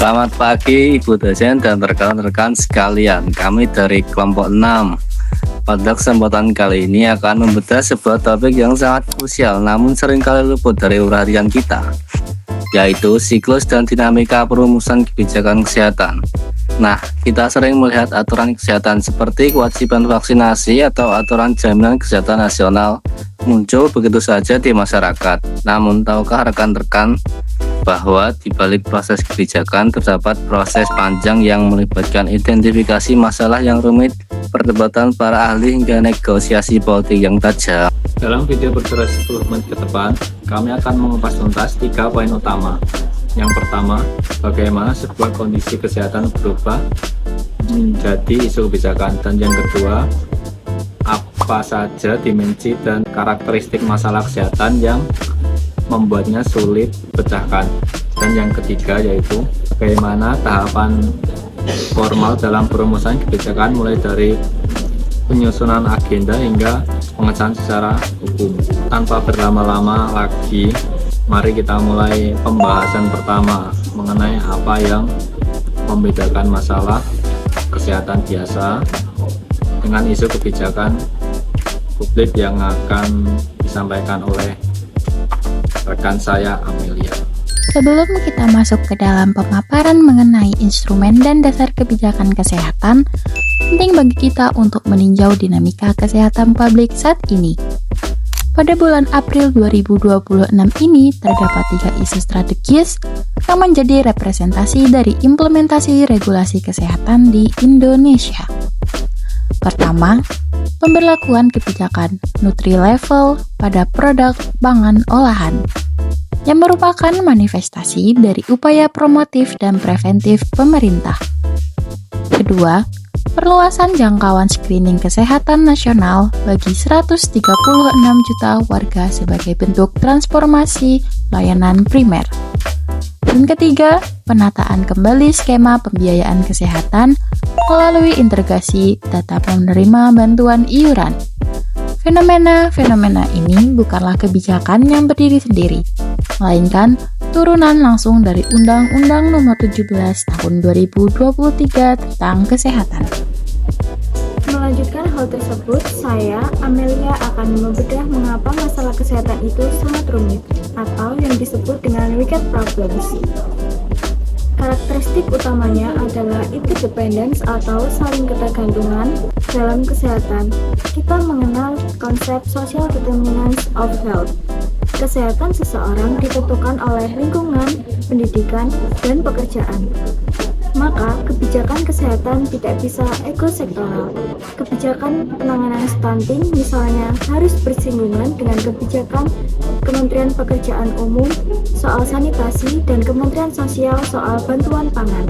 Selamat pagi Ibu dosen dan rekan-rekan sekalian. Kami dari kelompok 6. Pada kesempatan kali ini akan membedah sebuah topik yang sangat krusial namun seringkali luput dari uraian kita, yaitu siklus dan dinamika perumusan kebijakan kesehatan. Nah, kita sering melihat aturan kesehatan seperti kewajiban vaksinasi atau aturan jaminan kesehatan nasional muncul begitu saja di masyarakat. Namun, tahukah rekan-rekan bahwa di balik proses kebijakan terdapat proses panjang yang melibatkan identifikasi masalah yang rumit, perdebatan para ahli hingga negosiasi politik yang tajam. Dalam video berdurasi 10 menit ke depan, kami akan mengupas tuntas 3 poin utama. Yang pertama, bagaimana sebuah kondisi kesehatan berubah menjadi isu kebijakan, dan yang kedua, apa saja dimensi dan karakteristik masalah kesehatan yang membuatnya sulit pecahkan, dan yang ketiga yaitu bagaimana tahapan formal dalam perumusan kebijakan mulai dari penyusunan agenda hingga pengesahan secara hukum. Tanpa berlama-lama lagi, mari kita mulai pembahasan pertama mengenai apa yang membedakan masalah kesehatan biasa dengan isu kebijakan publik yang akan disampaikan oleh rekan saya Amelia. Sebelum kita masuk ke dalam pemaparan mengenai instrumen dan dasar kebijakan kesehatan, penting bagi kita untuk meninjau dinamika kesehatan publik saat ini. Pada bulan April 2026 ini, terdapat 3 isu strategis yang menjadi representasi dari implementasi regulasi kesehatan di Indonesia. Pertama, pemberlakuan kebijakan Nutri-Level pada produk pangan olahan, yang merupakan manifestasi dari upaya promotif dan preventif pemerintah. Kedua, perluasan jangkauan screening kesehatan nasional bagi 136 juta warga sebagai bentuk transformasi layanan primer. Dan ketiga, penataan kembali skema pembiayaan kesehatan melalui integrasi data penerima bantuan iuran. Fenomena ini bukanlah kebijakan yang berdiri sendiri, melainkan turunan langsung dari Undang-Undang Nomor 17 Tahun 2023 tentang Kesehatan. Melanjutkan hal tersebut, saya, Amelia, akan membedah mengapa masalah kesehatan itu sangat rumit, atau yang disebut dengan wicked problems. Karakteristik utamanya adalah interdependence atau saling ketergantungan dalam kesehatan. Kita mengenal konsep social determinants of health. Kesehatan seseorang ditentukan oleh lingkungan, pendidikan, dan pekerjaan. Maka, kebijakan kesehatan tidak bisa ekosektoral. Kebijakan penanganan stunting misalnya harus bersinggungan dengan kebijakan Kementerian Pekerjaan Umum soal sanitasi dan Kementerian Sosial soal bantuan pangan.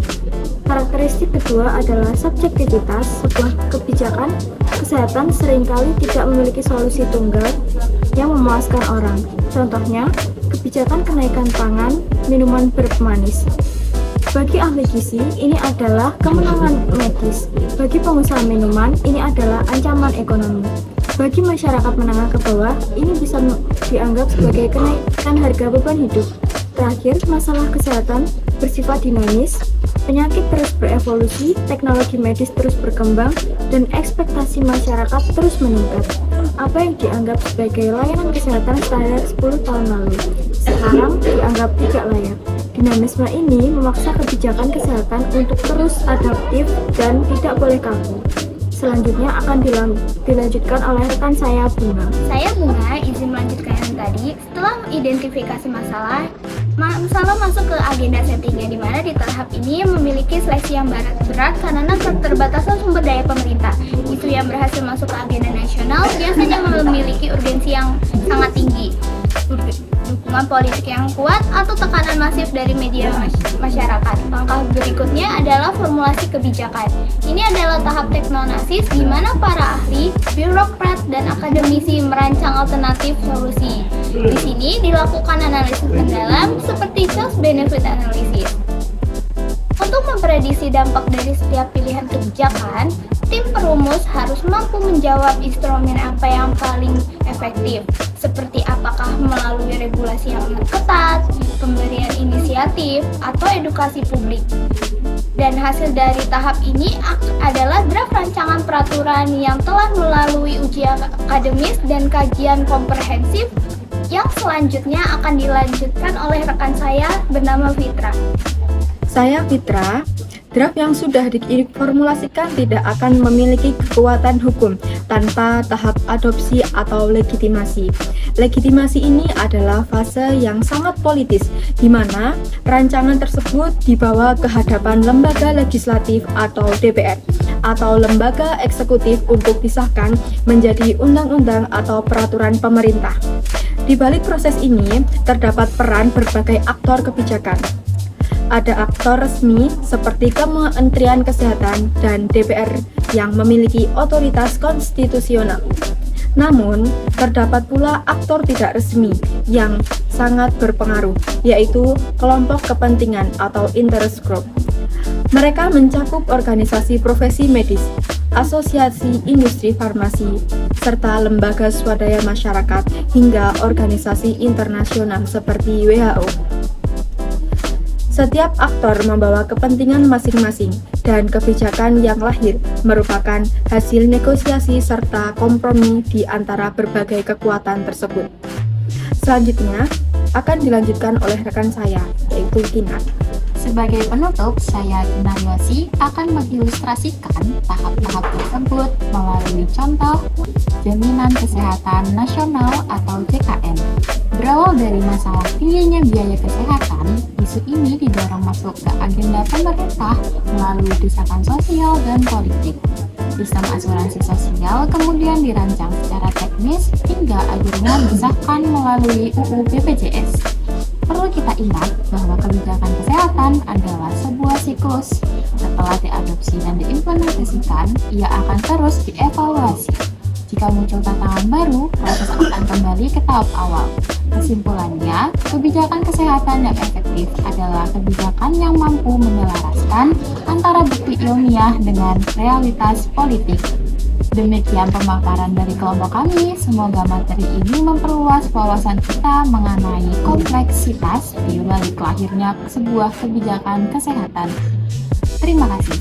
Karakteristik kedua adalah subjektivitas. Sebuah kebijakan kesehatan seringkali tidak memiliki solusi tunggal yang memuaskan orang. Contohnya, kebijakan kenaikan pangan, minuman bermanis. Bagi ahli gizi, ini adalah kemenangan medis. Bagi pengusaha minuman, ini adalah ancaman ekonomi. Bagi masyarakat menengah ke bawah, ini bisa dianggap sebagai kenaikan harga beban hidup. Terakhir, masalah kesehatan bersifat dinamis, penyakit terus berevolusi, teknologi medis terus berkembang, dan ekspektasi masyarakat terus meningkat. Apa yang dianggap sebagai layanan kesehatan standar 10 tahun lalu, sekarang dianggap tidak layak. Dinamisme ini memaksa kebijakan kesehatan untuk terus adaptif dan tidak boleh kaku. Selanjutnya akan dilanjutkan oleh rekan saya, Bunga. Saya Bunga, izin melanjutkan yang tadi. Setelah mengidentifikasi masalah masuk ke agenda settingnya, di mana di tahap ini memiliki seleksi yang berat karena keterbatasan sumber daya pemerintah. Isu yang berhasil masuk ke agenda nasional biasanya memiliki urgensi yang sangat tinggi, dukungan politik yang kuat, atau tekanan masif dari media masyarakat. Langkah berikutnya adalah formulasi kebijakan. Ini adalah tahap teknonasis di mana para ahli, birokrat, dan akademisi merancang alternatif solusi. Di sini dilakukan analisis mendalam seperti cost benefit analysis. Untuk memprediksi dampak dari setiap pilihan kebijakan, tim perumus harus mampu menjawab instrumen apa yang paling efektif, seperti apakah melalui regulasi yang ketat, pemberian inisiatif, atau edukasi publik. Dan hasil dari tahap ini adalah draft rancangan peraturan yang telah melalui uji akademis dan kajian komprehensif yang selanjutnya akan dilanjutkan oleh rekan saya bernama Fitra. Saya Fitra. Draft yang sudah diformulasikan tidak akan memiliki kekuatan hukum tanpa tahap adopsi atau legitimasi. Legitimasi ini adalah fase yang sangat politis, di mana rancangan tersebut dibawa ke hadapan lembaga legislatif atau DPR, atau lembaga eksekutif untuk disahkan menjadi undang-undang atau peraturan pemerintah. Di balik proses ini, terdapat peran berbagai aktor kebijakan. Ada aktor resmi seperti Kementerian Kesehatan dan DPR yang memiliki otoritas konstitusional. Namun, terdapat pula aktor tidak resmi yang sangat berpengaruh, yaitu kelompok kepentingan atau interest group. Mereka mencakup organisasi profesi medis, asosiasi industri farmasi, serta lembaga swadaya masyarakat hingga organisasi internasional seperti WHO. Setiap aktor membawa kepentingan masing-masing, dan kebijakan yang lahir merupakan hasil negosiasi serta kompromi di antara berbagai kekuatan tersebut. Selanjutnya akan dilanjutkan oleh rekan saya, yaitu Kinar. Sebagai penutup, saya Kinar Yosi akan mengilustrasikan tahap-tahap tersebut melalui contoh Jaminan Kesehatan Nasional atau JKN. Berawal dari masalah tingginya biaya kesehatan, isu ini didorong masuk ke agenda pemerintah melalui desakan sosial dan politik. Sistem asuransi sosial kemudian dirancang secara teknis hingga akhirnya disahkan melalui UU BPJS. Perlu kita ingat bahwa kebijakan kesehatan adalah sebuah siklus. Setelah diadopsi dan diimplementasikan, ia akan terus dievaluasi. Jika muncul tantangan baru, proses akan kembali ke tahap awal. Kesimpulannya, kebijakan kesehatan yang efektif adalah kebijakan yang mampu menyelaraskan antara bukti ilmiah dengan realitas politik. Demikian pemaparan dari kelompok kami. Semoga materi ini memperluas wawasan kita mengenai kompleksitas di balik lahirnya sebuah kebijakan kesehatan. Terima kasih.